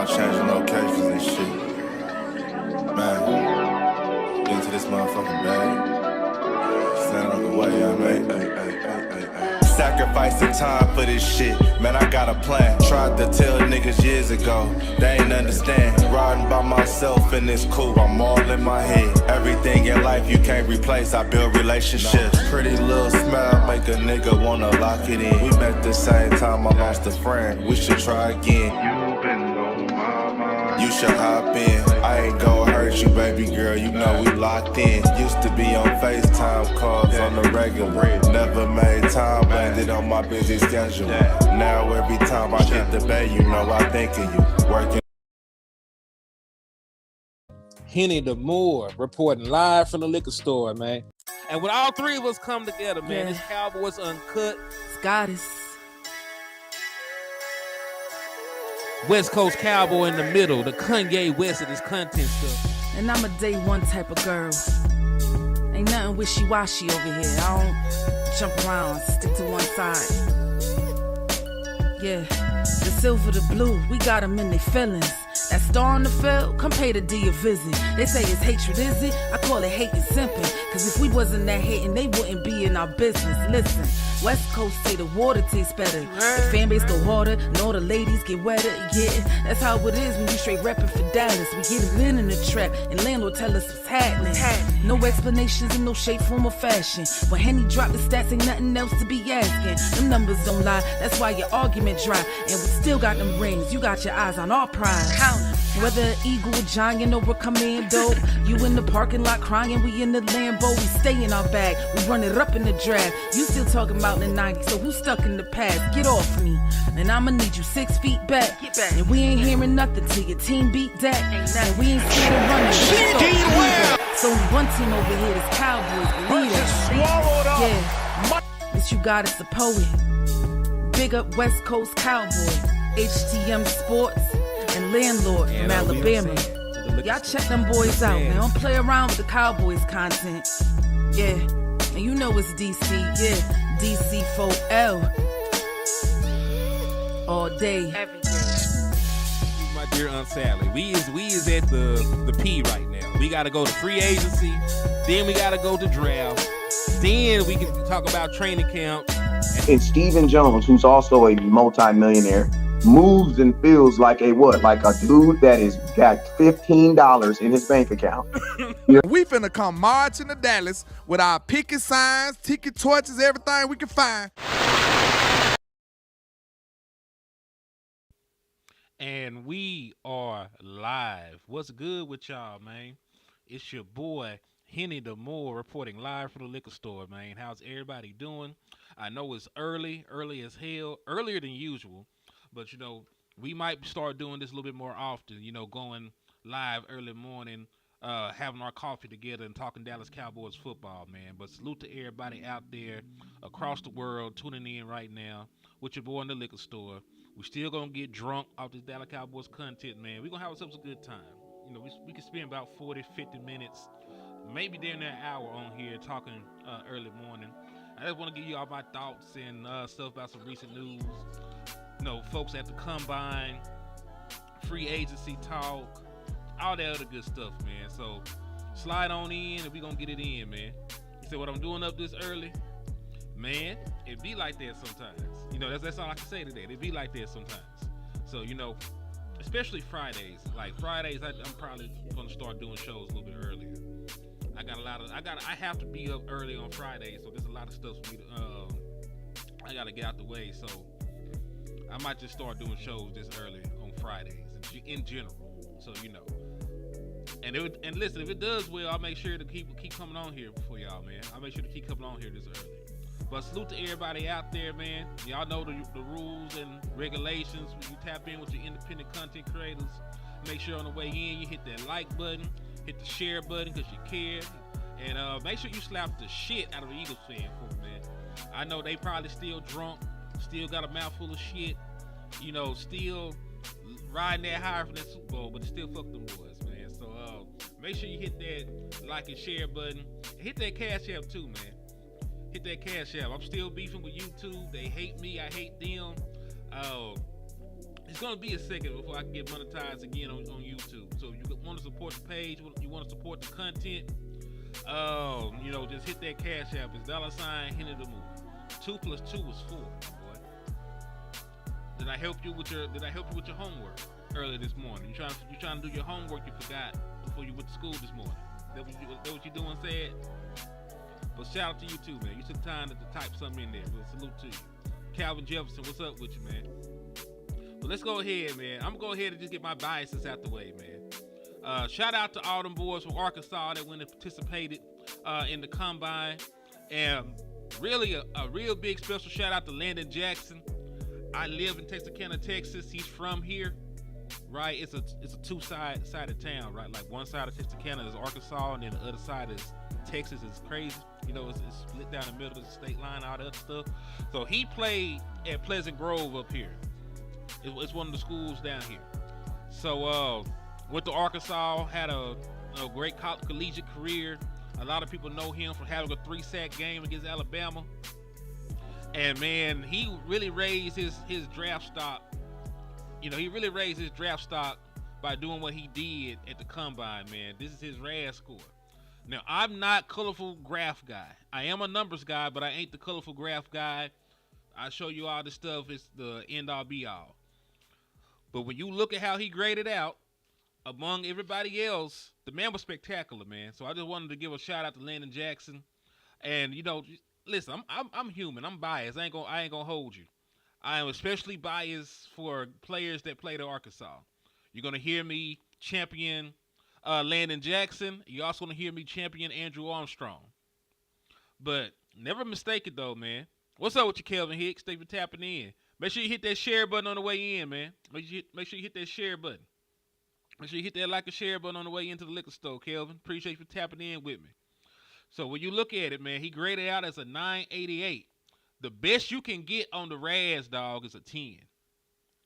I'm changing locations and shit. Man, get into this motherfucking bag. Stand on the way, I made. Sacrificing time for this shit, man, I got a plan. Tried to tell niggas years ago, they ain't understand. Riding by myself and it's cool, I'm all in my head. Everything in life you can't replace, I build relationships. Pretty little smile make a nigga wanna lock it in. We met the same time I lost a friend, we should try again. You been on my mind, you should hop in. I ain't gon' hurt you, baby girl, you know we locked in. Used to be on FaceTime calls on the regular. Never made time, landed on my busy schedule. Now every time I hit the bay, you know I think of you. Working. Henny the Moore reporting live from the liquor store, man. And when all three of us come together, man, it's Cowboys Uncut. Scottis. West Coast Cowboy in the middle, the Kanye West of this content stuff. And I'm a day one type of girl. Ain't nothing wishy-washy over here. I don't jump around, stick to one side. Yeah, the silver, the blue, we got them in their feelings. That star on the field, come pay the D a visit. They say it's hatred, is it? I call it hate and simping. Cause if we wasn't that hating, they wouldn't be in our business. Listen, West Coast say the water tastes better. The fan base go harder, and all the ladies get wetter. Yeah, that's how it is when you straight reppin' for Dallas. We get it in the trap, and landlord tell us what's happening. No explanations in no shape, form, or fashion. When Henny drop the stats, ain't nothing else to be asking. Them numbers don't lie, that's why your argument dry. And we still got them rings, you got your eyes on our prize. Whether an eagle, a giant, or a commando, you in the parking lot crying, we in the Lambo, we stay in our bag, we run it up in the draft. You still talking about the 90s, so who's stuck in the past? Get off me, and I'ma need you 6 feet back. And we ain't hearing nothing till your team beat that. And we ain't scared of running. So one team over here is Cowboys, believe that. Yeah, but you got us a poet. Big up West Coast Cowboy, HTM Sports, and Landlord from Alabama. Y'all check them boys out, man. Don't play around with the Cowboys content. Yeah, and you know it's DC. Yeah, DC4L. All day. Every day. My dear Aunt Sally, we is at the P right now. We gotta go to free agency, then we gotta go to draft, then we can talk about training camp. And Stephen Jones, who's also a multi-millionaire, moves and feels like a what? Like a dude that is got $15 in his bank account. We finna come marching to Dallas with our picket signs, ticket torches, everything we can find. And we are live. What's good with y'all, man? It's your boy, Henny the Moore, reporting live from the liquor store, man. How's everybody doing? I know it's early as hell, earlier than usual. But, you know, we might start doing this a little bit more often, you know, going live early morning, having our coffee together and talking Dallas Cowboys football, man. But salute to everybody out there across the world tuning in right now with your boy in the liquor store. We still going to get drunk off this Dallas Cowboys content, man. We're going to have ourselves a good time. You know, we can spend about 40, 50 minutes, maybe during that hour on here talking early morning. I just want to give you all my thoughts and stuff about some recent news. You know, folks at the combine, free agency talk, all that other good stuff, man. So slide on in and we gonna get it in, man. You say what I'm doing up this early? Man, it be like that sometimes. You know, that's all I can say today. It be like that sometimes. So, you know, especially Fridays. Like Fridays, I'm probably gonna start doing shows a little bit earlier. I have to be up early on Fridays, so there's a lot of stuff for me to I gotta get out the way. So I might just start doing shows this early on Fridays in general. So, you know. And listen, if it does well, I'll make sure to keep coming on here for y'all, man. I'll make sure to keep coming on here this early. But salute to everybody out there, man. Y'all know the rules and regulations. When you tap in with your independent content creators, make sure on the way in you hit that like button, hit the share button because you care. And make sure you slap the shit out of the Eagles fan for me, man. I know they probably still drunk, still got a mouthful of shit, you know, still riding that high from that Super Bowl, but still fuck them boys, man. So make sure you hit that like and share button. Hit that Cash App too, man. Hit that Cash App. I'm still beefing with YouTube. They hate me. I hate them. It's gonna be a second before I can get monetized again on YouTube. So if you want to support the page, you want to support the content, just hit that cash app. It's $ Henny the Movie. 2 plus 2 is 4, boy. Did I help you with your homework earlier this morning? You trying to do your homework you forgot before you went to school this morning. That what you doing, said? But shout out to you too, man. You took time to type something in there. But salute to you. Calvin Jefferson, what's up with you, man? But let's go ahead, man. I'm gonna go ahead and just get my biases out the way, man. Shout out to all them boys from Arkansas that went and participated in the combine, and really a real big special shout out to Landon Jackson. I live in Texarkana, Texas. He's from here, right? It's a two-sided town, right? Like one side of Texarkana is Arkansas, and then the other side is Texas. Is crazy, it's split down the middle of the state line, all that other stuff. So he played at Pleasant Grove up here. It's one of the schools down here. So went to Arkansas, had a great collegiate career. A lot of people know him for having a 3-sack game against Alabama. And man, he really raised his draft stock. He really raised his draft stock by doing what he did at the combine, man. This is his RAS score. Now, I'm not colorful graph guy. I am a numbers guy, but I ain't the colorful graph guy. I show you all this stuff. It's the end all be all. But when you look at how he graded out among everybody else, the man was spectacular, man. So I just wanted to give a shout out to Landon Jackson. And listen, I'm human. I'm biased. I ain't gonna hold you. I am especially biased for players that played at Arkansas. You're gonna hear me champion Landon Jackson. You're also gonna hear me champion Andrew Armstrong. But never mistake it though, man. What's up with you, Kelvin Hicks? Thanks for tapping in. Make sure you hit that share button on the way in, man. Make sure you hit that share button. Make sure you hit that like and share button on the way into the liquor store, Kelvin. Appreciate you for tapping in with me. So when you look at it, man, he graded out as a 988. The best you can get on the RAS, dog, is a 10.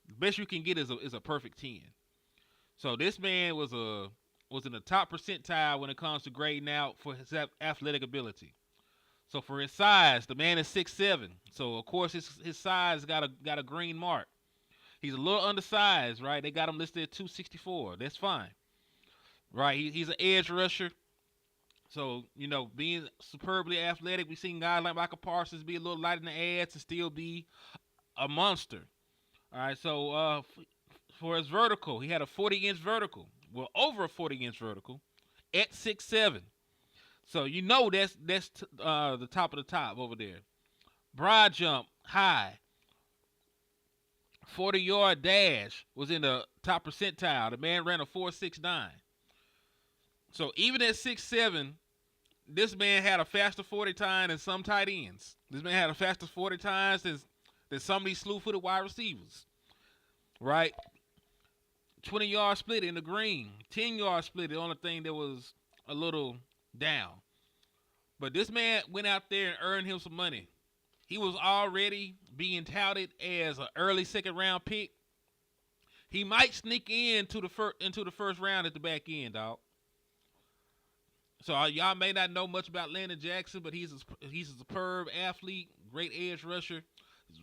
The best you can get is a perfect 10. So this man was in the top percentile when it comes to grading out for his athletic ability. So for his size, the man is 6'7". So of course his size got a green mark. He's a little undersized, right? They got him listed at 264. That's fine, right? He's an edge rusher. So, being superbly athletic, we've seen guys like Michael Parsons be a little light in the ass and still be a monster. All right, so for his vertical, he had a 40-inch vertical. Well, over a 40-inch vertical at 6'7". So, that's the top of the top over there. Broad jump, high. 40-yard dash was in the top percentile. The man ran a 4.69. So even at 6'7", this man had a faster 40 time than some tight ends. This man had a faster 40 times than some of these slew-footed wide receivers. Right? 20-yard split in the green. 10-yard split, the only thing that was a little down. But this man went out there and earned him some money. He was already being touted as an early second-round pick. He might sneak into the first round at the back end, dog. So y'all may not know much about Landon Jackson, but he's a superb athlete, great edge rusher.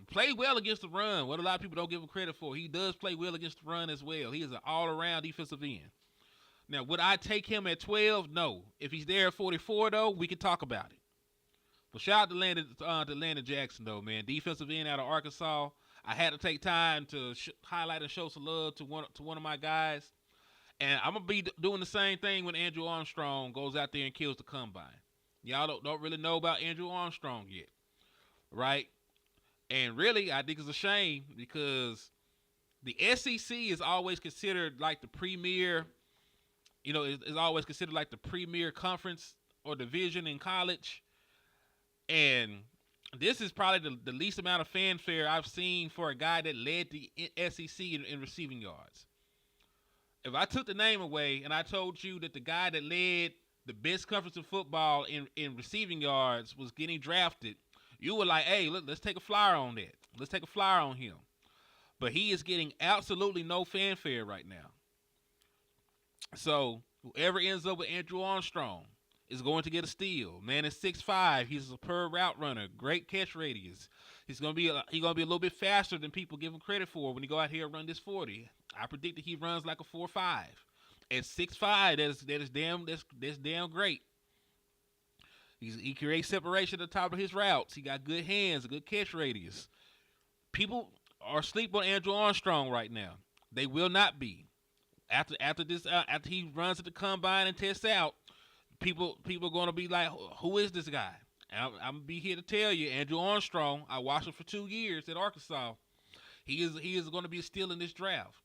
Played well against the run, what a lot of people don't give him credit for. He does play well against the run as well. He is an all-around defensive end. Now, would I take him at 12? No. If he's there at 44, though, we can talk about it. But shout out to Landon Jackson, though, man. Defensive end out of Arkansas. I had to take time to highlight and show some love to one of my guys. And I'm going to be doing the same thing when Andrew Armstrong goes out there and kills the combine. Y'all don't really know about Andrew Armstrong yet, right? And really, I think it's a shame because the SEC is always considered like the premier, is always considered like the premier conference or division in college. And this is probably the least amount of fanfare I've seen for a guy that led the SEC in receiving yards. If I took the name away and I told you that the guy that led the best conference in football in receiving yards was getting drafted, you were like, hey, look, let's take a flyer on that. Let's take a flyer on him. But he is getting absolutely no fanfare right now. So whoever ends up with Andrew Armstrong, is going to get a steal. Man is 6'5". He's a superb route runner. Great catch radius. He's gonna be a little bit faster than people give him credit for when he go out here and run this 40. I predict that he runs like a 4.5. At 6'5", that's damn great. He creates separation at the top of his routes. He got good hands, a good catch radius. People are asleep on Andrew Armstrong right now. They will not be. After he runs at the combine and tests out, people are going to be like, who is this guy? And I'm going to be here to tell you, Andrew Armstrong, I watched him for 2 years at Arkansas. He is going to be a steal in this draft.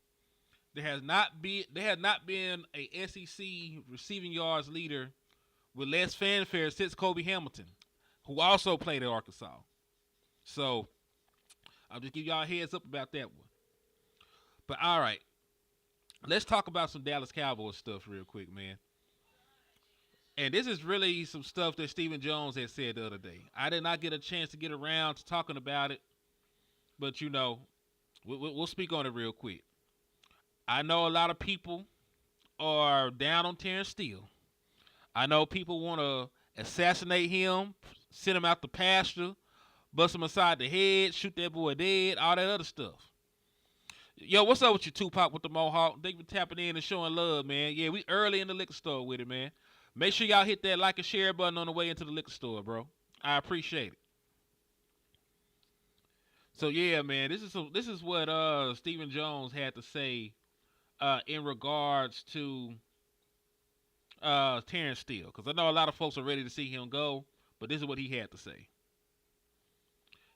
There has not been a SEC receiving yards leader with less fanfare since Kobe Hamilton, who also played at Arkansas. So I'll just give y'all a heads up about that one. But all right, let's talk about some Dallas Cowboys stuff real quick, man. And this is really some stuff that Stephen Jones had said the other day. I did not get a chance to get around to talking about it, but we'll speak on it real quick. I know a lot of people are down on Terence Steele. I know people want to assassinate him, send him out the pasture, bust him aside the head, shoot that boy dead, all that other stuff. Yo, what's up with you, Tupac with the Mohawk? Thank you for tapping in and showing love, man. Yeah, we early in the liquor store with it, man. Make sure y'all hit that like and share button on the way into the liquor store, bro. I appreciate it. So yeah, man, this is what Stephen Jones had to say in regards to Terence Steele, because I know a lot of folks are ready to see him go, but this is what he had to say.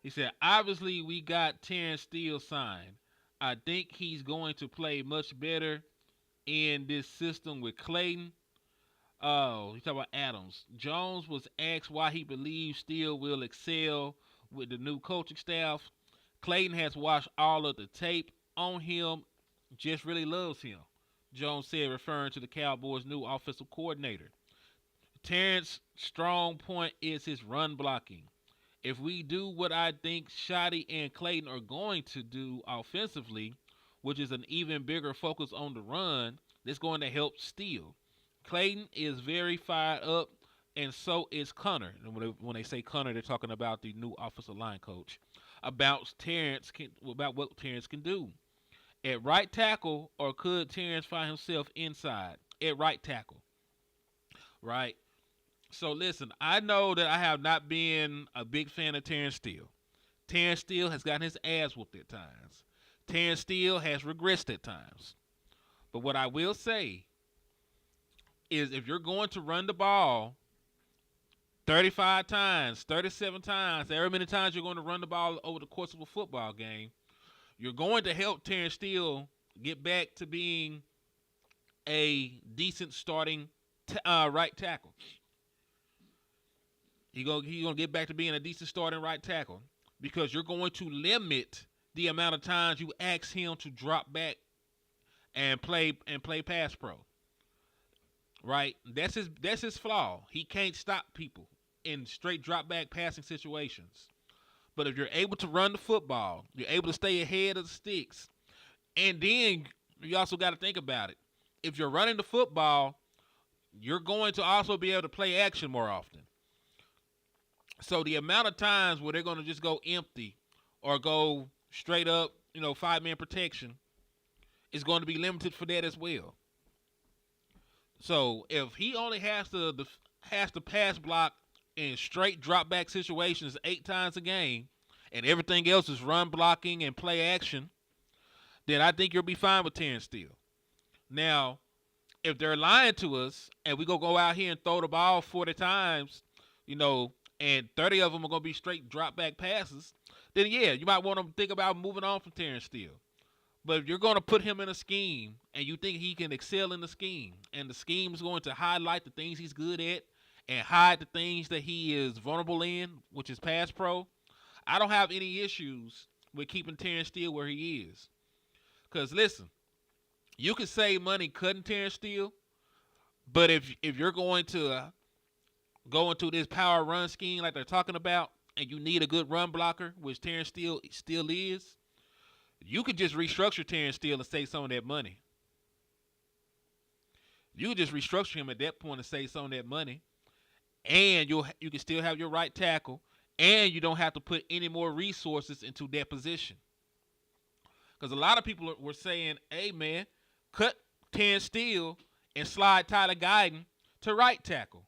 He said, obviously we got Terence Steele signed. I think he's going to play much better in this system with Clayton. Oh, he's talking about Adams. Jones was asked why he believes Steele will excel with the new coaching staff. Clayton has watched all of the tape on him, just really loves him, Jones said, referring to the Cowboys' new offensive coordinator. Terrence's strong point is his run blocking. If we do what I think Shotty and Clayton are going to do offensively, which is an even bigger focus on the run, that's going to help Steele. Clayton is very fired up, and so is Connor. And when they say Connor, they're talking about the new offensive line coach, about what Terence can do. At right tackle, or could Terence find himself inside? At right tackle. Right? So listen, I know that I have not been a big fan of Terence Steele. Terence Steele has gotten his ass whooped at times. Terence Steele has regressed at times. But what I will say is, if you're going to run the ball 35 times, 37 times, however many times you're going to run the ball over the course of a football game, you're going to help Terence Steele get back to being a decent starting right tackle. He's gonna get back to being a decent starting right tackle, because you're going to limit the amount of times you ask him to drop back and play pass pro. Right? That's his flaw. He can't stop people in straight drop back passing situations. But if you're able to run the football, you're able to stay ahead of the sticks. And then you also got to think about it. If you're running the football, you're going to also be able to play action more often. So the amount of times where they're going to just go empty or go straight up, 5-man protection is going to be limited for that as well. So if he only has to pass block in straight drop back situations 8 times a game, and everything else is run blocking and play action, then I think you'll be fine with Terence Steele. Now, if they're lying to us and we go out here and throw the ball 40 times, and 30 of them are going to be straight drop back passes, then yeah, you might want to think about moving on from Terence Steele. But if you're going to put him in a scheme and you think he can excel in the scheme, and the scheme is going to highlight the things he's good at and hide the things that he is vulnerable in, which is pass pro, I don't have any issues with keeping Terence Steele where he is. Because listen, you can save money cutting Terence Steele, but if you're going to go into this power run scheme like they're talking about, and you need a good run blocker, which Terence Steele still is, you could just restructure Terence Steele and save some of that money. You could just restructure him at that point and save some of that money. and you can still have your right tackle, and you don't have to put any more resources into that position. Because a lot of people were saying, "Hey man, cut Terence Steele and slide Tyler Guyton to right tackle."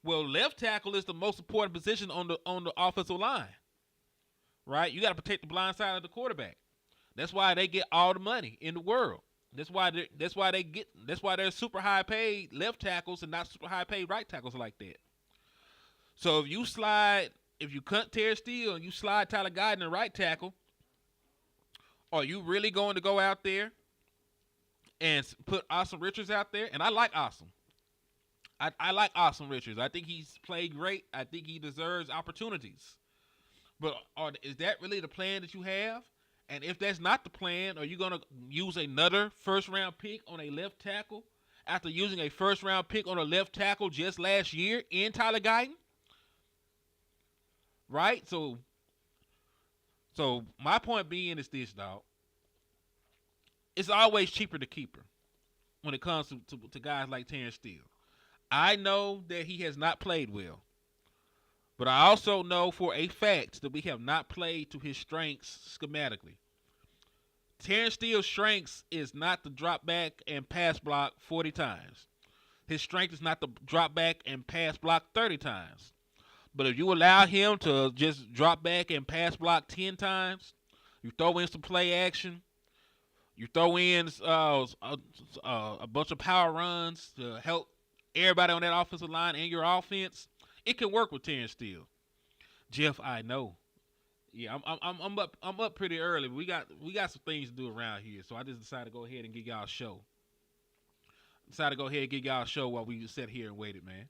Well, left tackle is the most important position on the offensive line, right? You got to protect the blind side of the quarterback. That's why they get all the money in the world. That's why they're super high paid left tackles and not super high paid right tackles like that. So if you cut Terry Steele and you slide Tyler Guyton in right tackle, are you really going to go out there and put Austin Richards out there? And I like Austin. I like Austin Richards. I think he's played great. I think he deserves opportunities. But is that really the plan that you have? And if that's not the plan, are you going to use another first-round pick on a left tackle after using a first-round pick on a left tackle just last year in Tyler Guyton? Right? So my point being is this, dog. It's always cheaper to keep her when it comes to guys like Terence Steele. I know that he has not played well. But I also know for a fact that we have not played to his strengths schematically. Terence Steele's strengths is not to drop back and pass block 40 times. His strength is not to drop back and pass block 30 times. But if you allow him to just drop back and pass block 10 times, you throw in some play action, you throw in a bunch of power runs to help everybody on that offensive line and your offense, it can work with Terence Steele. Jeff, I know. Yeah, I'm up pretty early. But we got some things to do around here, so I just decided to go ahead and give y'all a show. While we just sat here and waited, man.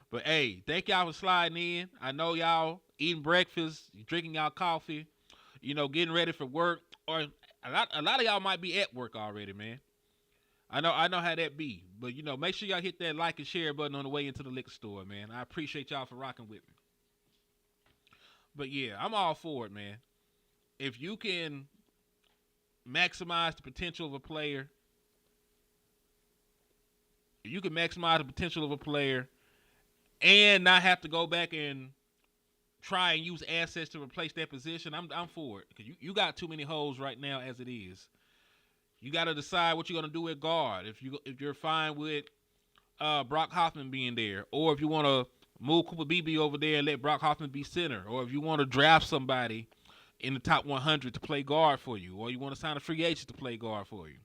But hey, thank y'all for sliding in. I know y'all eating breakfast, drinking y'all coffee, getting ready for work, or a lot of y'all might be at work already, man. I know how that be. But make sure y'all hit that like and share button on the way into the liquor store, man. I appreciate y'all for rocking with me. But yeah, I'm all for it, man. If you can maximize the potential of a player, and not have to go back and try and use assets to replace that position, I'm for it. Because you got too many holes right now as it is. You got to decide what you're going to do at guard. If you're fine with Brock Hoffman being there, or if you want to move Cooper Beebe over there and let Brock Hoffman be center, or if you want to draft somebody in the top 100 to play guard for you, or you want to sign a free agent to play guard for you.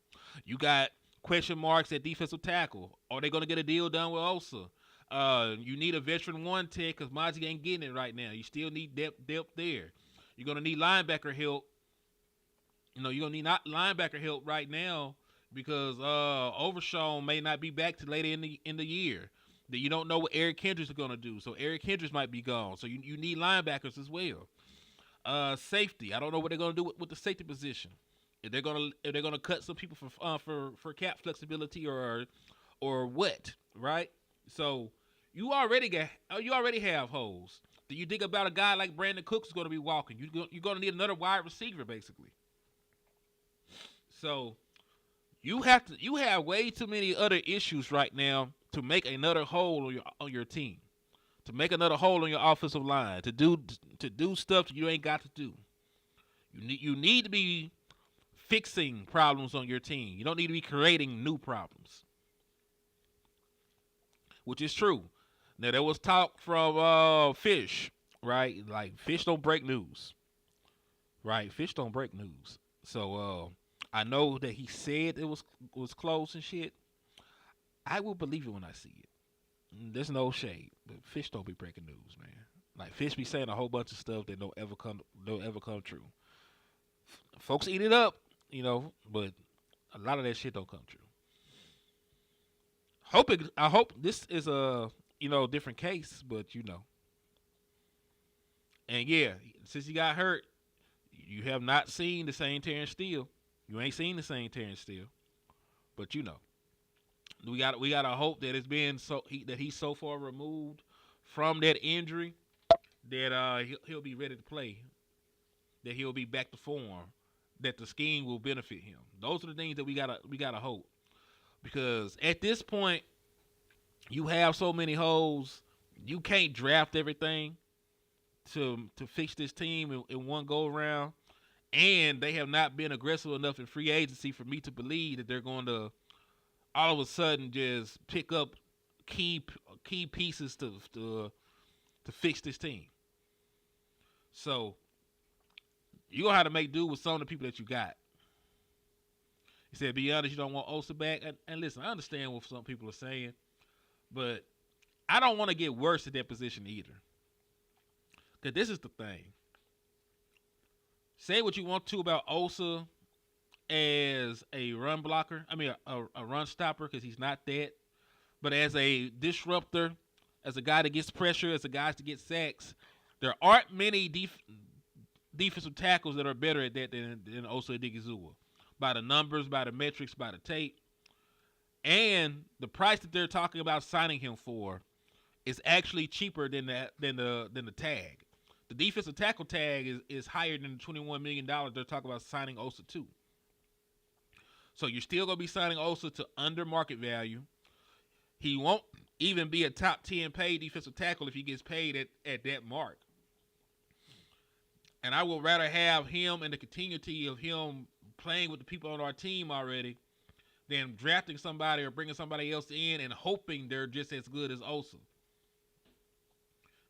You got question marks at defensive tackle. Are they going to get a deal done with Osa? You need a veteran one tech because Mozzie ain't getting it right now. You still need depth there. You're going to need linebacker help. You're going to need linebacker help right now because Overshawn may not be back to later in the year. That you don't know what Eric Kendricks is going to do. So Eric Kendricks might be gone. So you need linebackers as well. Safety. I don't know what they're going to do with the safety position. If they're going to cut some people for cap flexibility or what, right? So you already have holes. Do you think about a guy like Brandon Cooks is going to be walking? You're going to need another wide receiver basically. So you have way too many other issues right now to make another hole on your team, to make another hole on your offensive line, to do stuff that you ain't got to do. You need to be fixing problems on your team. You don't need to be creating new problems, which is true. Now there was talk from Fish, right? Like Fish don't break news, right? Fish don't break news. So I know that he said it was close and shit. I will believe it when I see it. There's no shade, but Fish don't be breaking news, man. Like Fish be saying a whole bunch of stuff that don't ever come true. Folks eat it up, but a lot of that shit don't come true. I hope this is a different case, but And yeah, since he got hurt, you have not seen the same Terence Steele. You ain't seen the same Terence Steele, but we gotta hope that it's been that he's so far removed from that injury that he'll be ready to play, that he'll be back to form, that the scheme will benefit him. Those are the things that we gotta hope, because at this point you have so many holes. you can't draft everything to fix this team in one go around, and they have not been aggressive enough in free agency for me to believe that they're going to all of a sudden just pick up key pieces to fix this team. So you're gonna have to make do with some of the people that you got. He said, be honest, you don't want Osa back. And listen, I understand what some people are saying, but I don't want to get worse at that position either. Because this is the thing. Say what you want to about Osa as a run blocker. I mean, a run stopper, because he's not that. But as a disruptor, as a guy that gets pressure, as a guy that gets sacks, there aren't many defensive tackles that are better at that than Osa Odighizuwa. By the numbers, by the metrics, by the tape. And the price that they're talking about signing him for is actually cheaper than the tag. The defensive tackle tag is higher than the $21 million they're talking about signing Osa to. So you're still going to be signing Osa to under market value. He won't even be a top 10 paid defensive tackle if he gets paid at that mark. And I would rather have him and the continuity of him playing with the people on our team already than drafting somebody or bringing somebody else in and hoping they're just as good as Osa.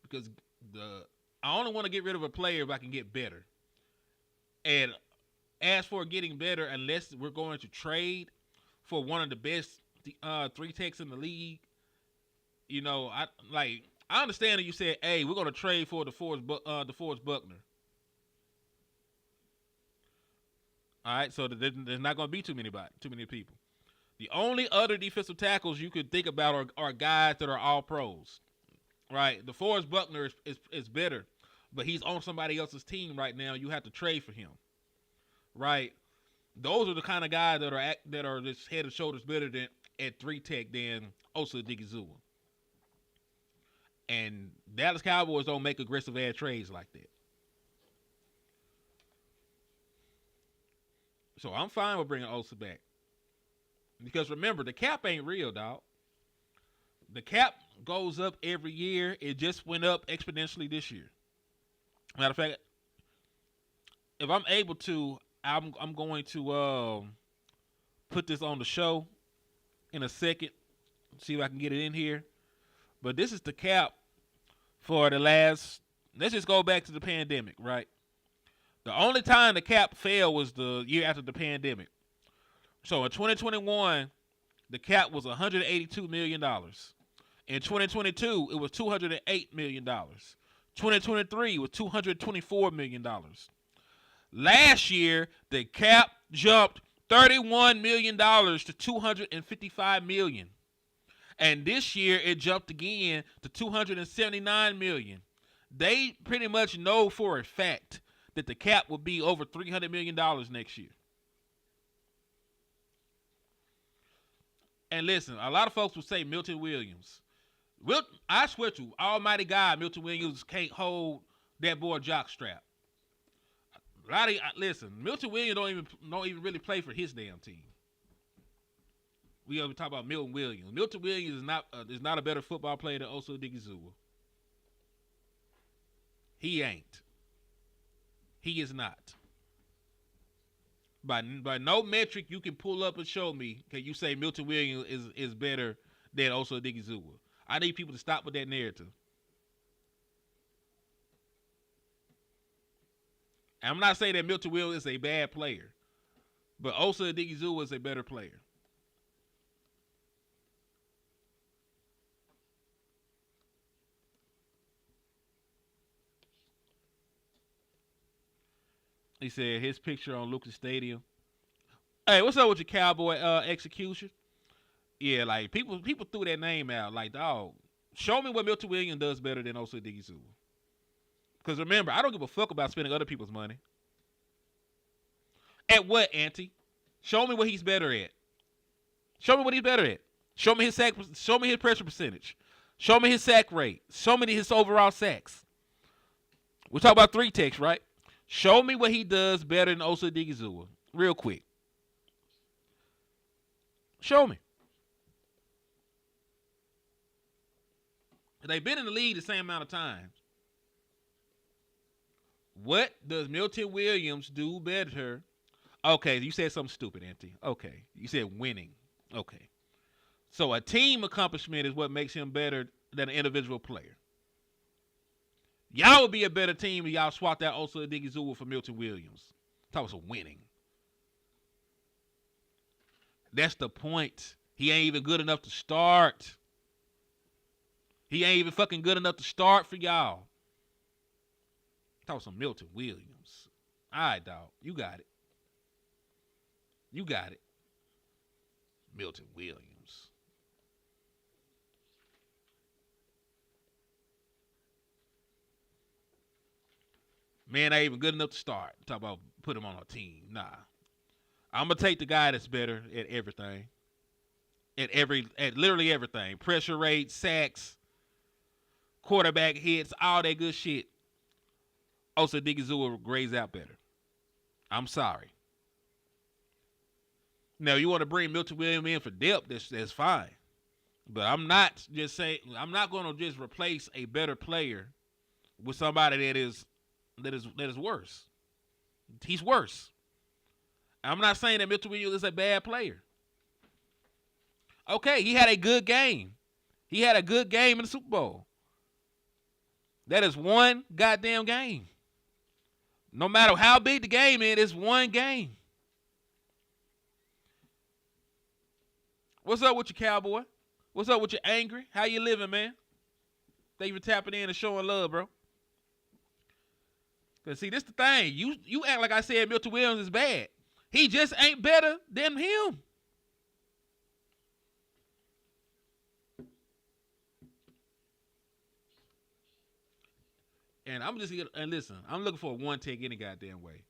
Because I only want to get rid of a player if I can get better. And as for getting better, unless we're going to trade for one of the best three techs in the league, you know, I understand that you said, hey, we're going to trade for DeForest Buckner. All right, so there's not going to be too many people. The only other defensive tackles you could think about are guys that are all pros, right? DeForest Buckner is better, but he's on somebody else's team right now. You have to trade for him, right? Those are the kind of guys that are just head and shoulders better than at 3-tech than Osa Odighizuwa. And Dallas Cowboys don't make aggressive ad trades like that. So I'm fine with bringing Osa back. Because remember, the cap ain't real, dog. The cap goes up every year. It just went up exponentially this year. Matter of fact, if I'm able to, I'm going to put this on the show in a second. See if I can get it in here. But this is the cap for the last, let's just go back to the pandemic, right? The only time the cap fell was the year after the pandemic. So in 2021, the cap was $182 million. In 2022, it was $208 million. 2023 was $224 million. Last year, the cap jumped $31 million to $255 million. And this year, it jumped again to $279 million. They pretty much know for a fact that the cap will be over $300 million next year. And listen, a lot of folks will say Milton Williams. I swear to Almighty God, Milton Williams can't hold that boy jockstrap. Listen, Milton Williams don't even really play for his damn team. We ever talk about Milton Williams. Milton Williams is not a better football player than Osa Odighizuwa. He ain't. He is not. By no metric you can pull up and show me can you say Milton Williams is better than Osa Odighizuwa. I need people to stop with that narrative. And I'm not saying that Milton Williams is a bad player, but Osa Odighizuwa is a better player. He said his picture on Lucas Stadium. Hey, what's up with your Cowboy execution? Yeah, like people threw that name out. Like, dog, show me what Milton Williams does better than Osa Odighizuwa. Because remember, I don't give a fuck about spending other people's money. At what, Auntie? Show me what he's better at. Show me what he's better at. Show me his sack. Show me his pressure percentage. Show me his sack rate. Show me his overall sacks. We're talking about 3-techs, right? Show me what he does better than Osa Odighizuwa. Real quick. Show me. They've been in the league the same amount of time. What does Milton Williams do better? Okay, you said something stupid, Auntie. Okay, you said winning. Okay. So a team accomplishment is what makes him better than an individual player. Y'all would be a better team if y'all swapped out Osa Odigizua for Milton Williams. That was a winning. That's the point. He ain't even good enough to start. He ain't even fucking good enough to start for y'all. That was some Milton Williams. All right, dog. You got it. You got it. Milton Williams. Man, ain't even good enough to start. Talk about put him on a team. Nah. I'm gonna take the guy that's better at everything. At literally everything. Pressure rate, sacks, quarterback hits, all that good shit. Osa Odigizua grades out better. I'm sorry. Now you want to bring Milton Williams in for depth, that's fine. But I'm not gonna just replace a better player with somebody that is worse. He's worse. I'm not saying that Milton Williams is a bad player. Okay, he had a good game. He had a good game in the Super Bowl. That is one goddamn game. No matter how big the game is, it's one game. What's up with you, Cowboy? What's up with you, Angry? How you living, man? Thank you for tapping in and showing love, bro. Cause see, this the thing. You act like I said Milton Williams is bad. He just ain't better than him. And I'm just and listen, I'm looking for a one take any goddamn way.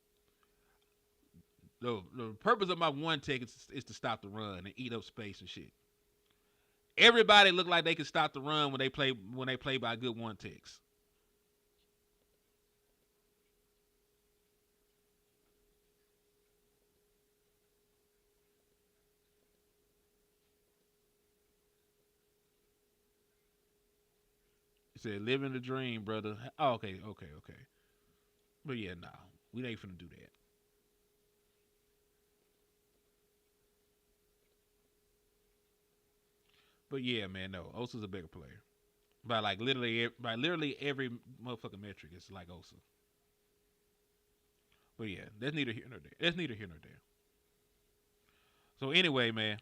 The purpose of my one take is to stop the run and eat up space and shit. Everybody look like they can stop the run when they play by good one takes. Said, living the dream, brother. Oh, okay. But yeah, nah. We ain't finna do that. But yeah, man, no. Osa's a bigger player. By literally every motherfucking metric, it's like Osa. But yeah, that's neither here nor there. So anyway, man,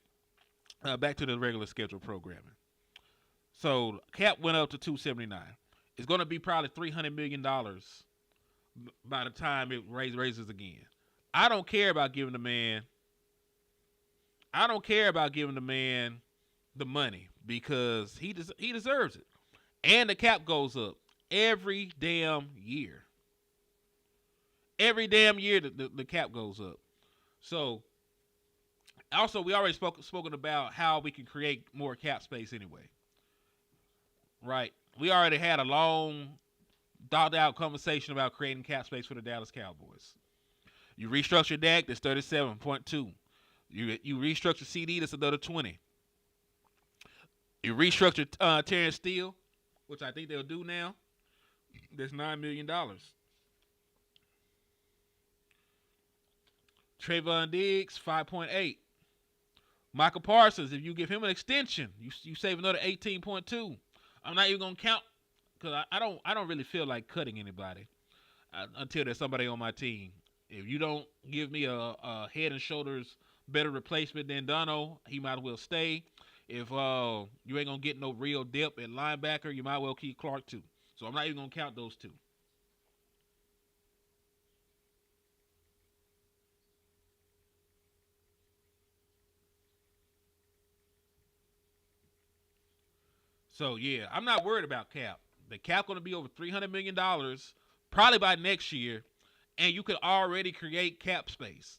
back to the regular schedule programming. So cap went up to 279. It's going to be probably $300 million by the time it raises again. I don't care about giving the man the money because he deserves it. And the cap goes up every damn year. Every damn year the cap goes up. So also we already spoken about how we can create more cap space anyway. Right. We already had a long, thought out conversation about creating cap space for the Dallas Cowboys. You restructure Dak, that's 37.2. You restructure CD, that's another 20. You restructure Terence Steele, which I think they'll do now. That's $9 million. Trayvon Diggs, 5.8. Michael Parsons, if you give him an extension, you save another 18.2. I'm not even gonna count because I don't really feel like cutting anybody until there's somebody on my team. If you don't give me a head and shoulders better replacement than Dono, he might as well stay. If you ain't gonna get no real depth at linebacker, you might well keep Clark too. So I'm not even gonna count those two. So yeah, I'm not worried about cap. The cap going to be over $300 million probably by next year, and you could already create cap space.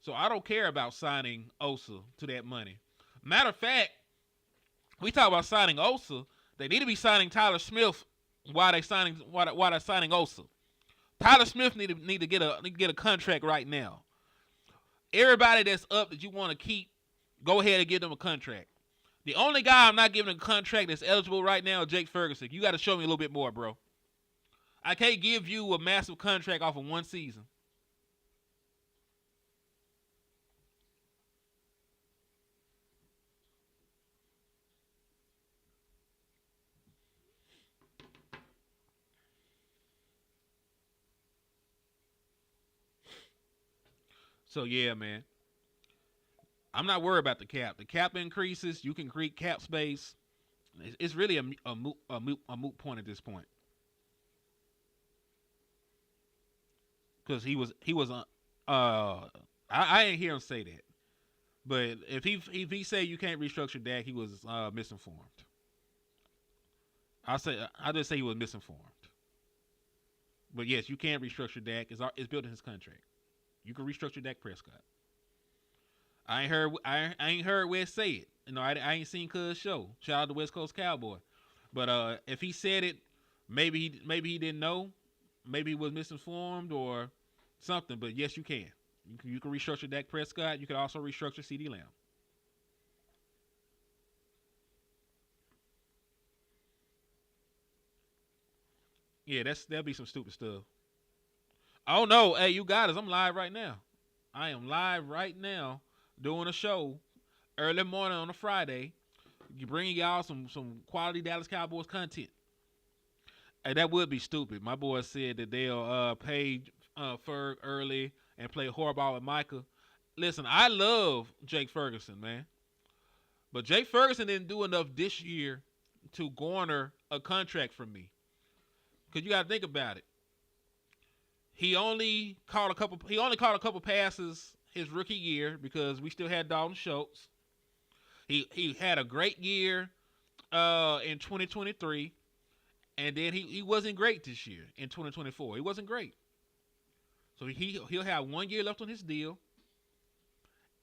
So I don't care about signing Osa to that money. Matter of fact, we talk about signing Osa. They need to be signing Tyler Smith while they're signing Osa. Tyler Smith need to get a contract right now. Everybody that's up that you want to keep, go ahead and give them a contract. The only guy I'm not giving a contract that's eligible right now is Jake Ferguson. You got to show me a little bit more, bro. I can't give you a massive contract off of one season. So, yeah, man. I'm not worried about the cap. The cap increases. You can create cap space. It's really a moot point at this point. Because I ain't hear him say that. But if he say you can't restructure Dak, he was misinformed. I just say he was misinformed. But yes, you can restructure Dak. It's built in his contract. You can restructure Dak Prescott. I ain't heard Wes say it. You know, I ain't seen Cuz show. Shout out to West Coast Cowboy. But if he said it, maybe he didn't know. Maybe he was misinformed or something. But yes, you can. You can restructure Dak Prescott. You can also restructure CeeDee Lamb. Yeah, that'll be some stupid stuff. Oh no, hey, you got us. I'm live right now. I am live right now doing a show early morning on a Friday. You bringing y'all some quality Dallas Cowboys content. Hey, that would be stupid. My boy said that they'll pay Ferg early and play hardball with Micah. Listen, I love Jake Ferguson, man. But Jake Ferguson didn't do enough this year to garner a contract from me. Because you got to think about it. He only caught a couple passes his rookie year because we still had Dalton Schultz. He had a great year in 2023, and then he wasn't great this year in 2024. He wasn't great. So he'll have 1 year left on his deal,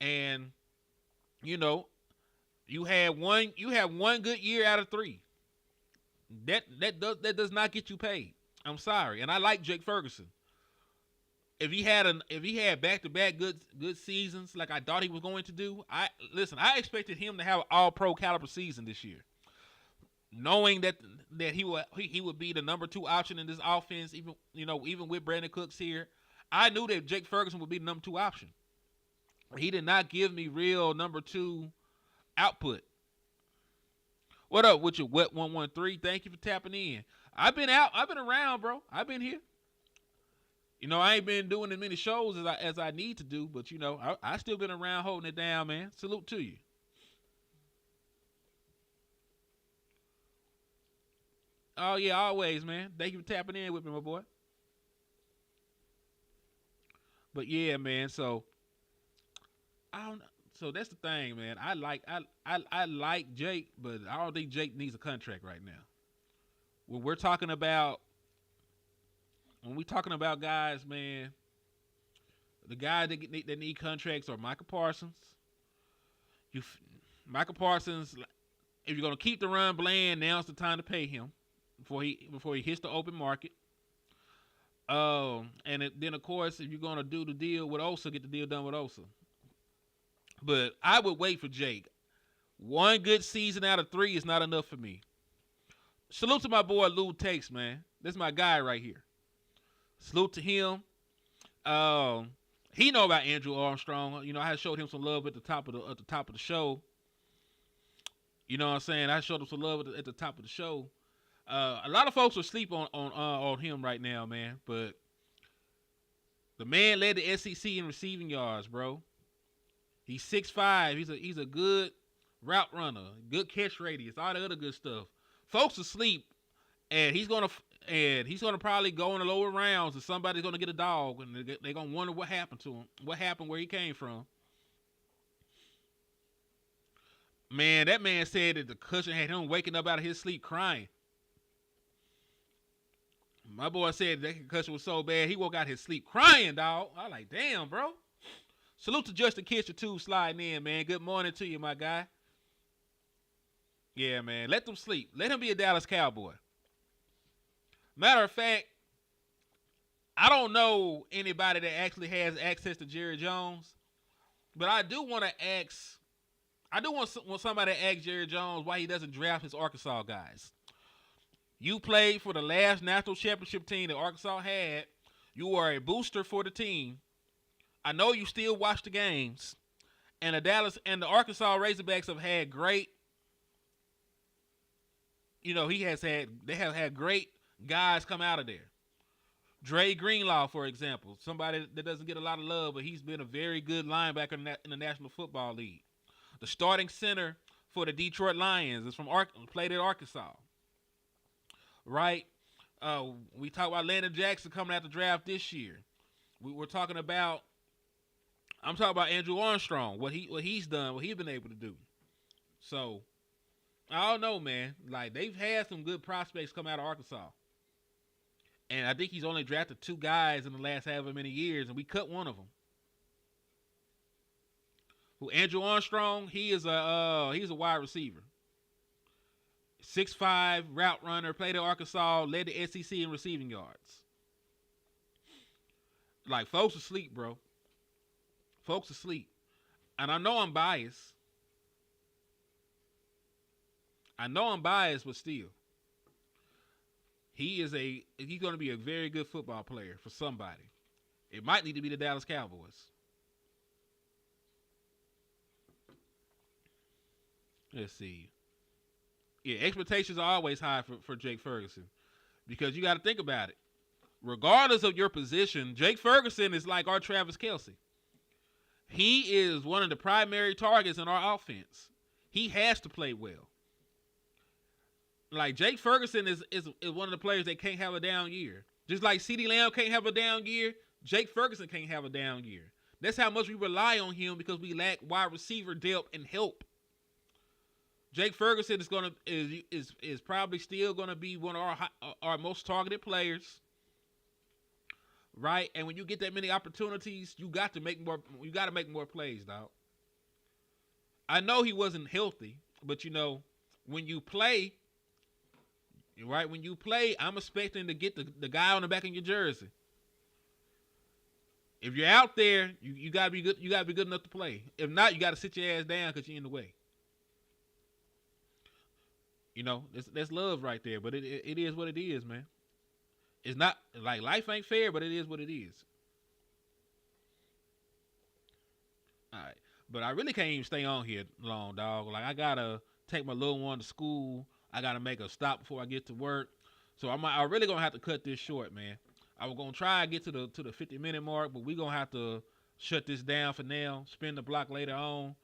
and you know you have one good year out of 3. That does not get you paid. I'm sorry, and I like Jake Ferguson. If he had back-to-back good seasons like I thought he was going to do, I expected him to have an all-pro caliber season this year. Knowing that he would be the number 2 option in this offense, even with Brandon Cooks here, I knew that Jake Ferguson would be the number 2 option. He did not give me real number 2 output. What up with your wet 113? Thank you for tapping in. I've been around, bro. I've been here. You know, I ain't been doing as many shows as I need to do, but you know, I still been around holding it down, man. Salute to you. Oh yeah, always, man. Thank you for tapping in with me, my boy. But yeah, man. So I don't. So that's the thing, man. I like Jake, but I don't think Jake needs a contract right now. When we're talking about guys, man, the guys that need contracts are Micah Parsons. Micah Parsons, if you're gonna keep the run bland, now's the time to pay him before he hits the open market. Then of course, if you're gonna do the deal with Osa, get the deal done with Osa. But I would wait for Jake. 1 good season out of 3 is not enough for me. Salute to my boy Lou Takes, man. This is my guy right here. Salute to him. He know about Andrew Armstrong. You know, I had showed him some love at the top of the show. You know what I'm saying? I showed him some love at the top of the show. A lot of folks are asleep on him right now, man. But the man led the SEC in receiving yards, bro. He's 6'5". He's a good route runner, good catch radius, all the other good stuff. Folks asleep, and he's gonna probably go in the lower rounds, and somebody's gonna get a dog, and they're gonna wonder what happened to him, what happened where he came from. Man, that man said that the cushion had him waking up out of his sleep crying. My boy said that concussion was so bad he woke out his sleep crying, dog. I like, damn, bro. Salute to Justin Kitchen too, sliding in, man. Good morning to you, my guy. Yeah, man. Let them sleep. Let him be a Dallas Cowboy. Matter of fact, I don't know anybody that actually has access to Jerry Jones, but I do want to ask I do want somebody to ask Jerry Jones why he doesn't draft his Arkansas guys. You played for the last national championship team that Arkansas had. You are a booster for the team. I know you still watch the games. And the Arkansas Razorbacks have had great, they have had great guys come out of there. Dre Greenlaw, for example, somebody that doesn't get a lot of love, but he's been a very good linebacker in the National Football League. The starting center for the Detroit Lions is played at Arkansas. Right? We talk about Landon Jackson coming out the draft this year. I'm talking about Andrew Armstrong, what he's done, what he's been able to do. So, I don't know, man. Like, they've had some good prospects come out of Arkansas. And I think he's only drafted 2 guys in the last however many years, and we cut one of them. Andrew Armstrong, he's a wide receiver. 6'5", route runner, played at Arkansas, led the SEC in receiving yards. Like, folks asleep, bro. Folks asleep. And I know I'm biased. But still. He's going to be a very good football player for somebody. It might need to be the Dallas Cowboys. Let's see. Yeah, expectations are always high for Jake Ferguson because you got to think about it. Regardless of your position, Jake Ferguson is like our Travis Kelce. He is one of the primary targets in our offense. He has to play well. Like, Jake Ferguson is one of the players that can't have a down year. Just like CeeDee Lamb can't have a down year, Jake Ferguson can't have a down year. That's how much we rely on him because we lack wide receiver depth and help. Jake Ferguson is probably still gonna be one of our most targeted players, right? And when you get that many opportunities, you got to make more. You got to make more plays, dog. I know he wasn't healthy, but when you play, right? When you play, I'm expecting to get the guy on the back of your jersey. If you're out there, you gotta be good. You gotta be good enough to play. If not, you gotta sit your ass down because you're in the way. That's love right there, but it is what it is, man. It's not like life ain't fair, but it is what it is. All right, but I really can't even stay on here long, dog. Like, I gotta take my little one to school. I gotta make a stop before I get to work, so I really gonna have to cut this short, man. I was gonna try to get to the 50-minute mark, but we gonna have to shut this down for now. Spin the block later on.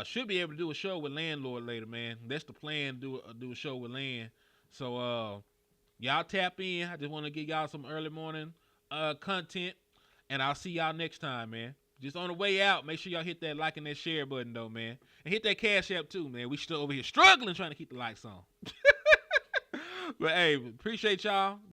Should be able to do a show with Landlord later, man. That's the plan. Do a show with Land. So y'all tap in. I just want to give y'all some early morning content, and I'll see y'all next time, man. Just on the way out, make sure y'all hit that like and that share button, though, man, and hit that Cash App too, man. We still over here struggling trying to keep the lights on. But hey, appreciate y'all.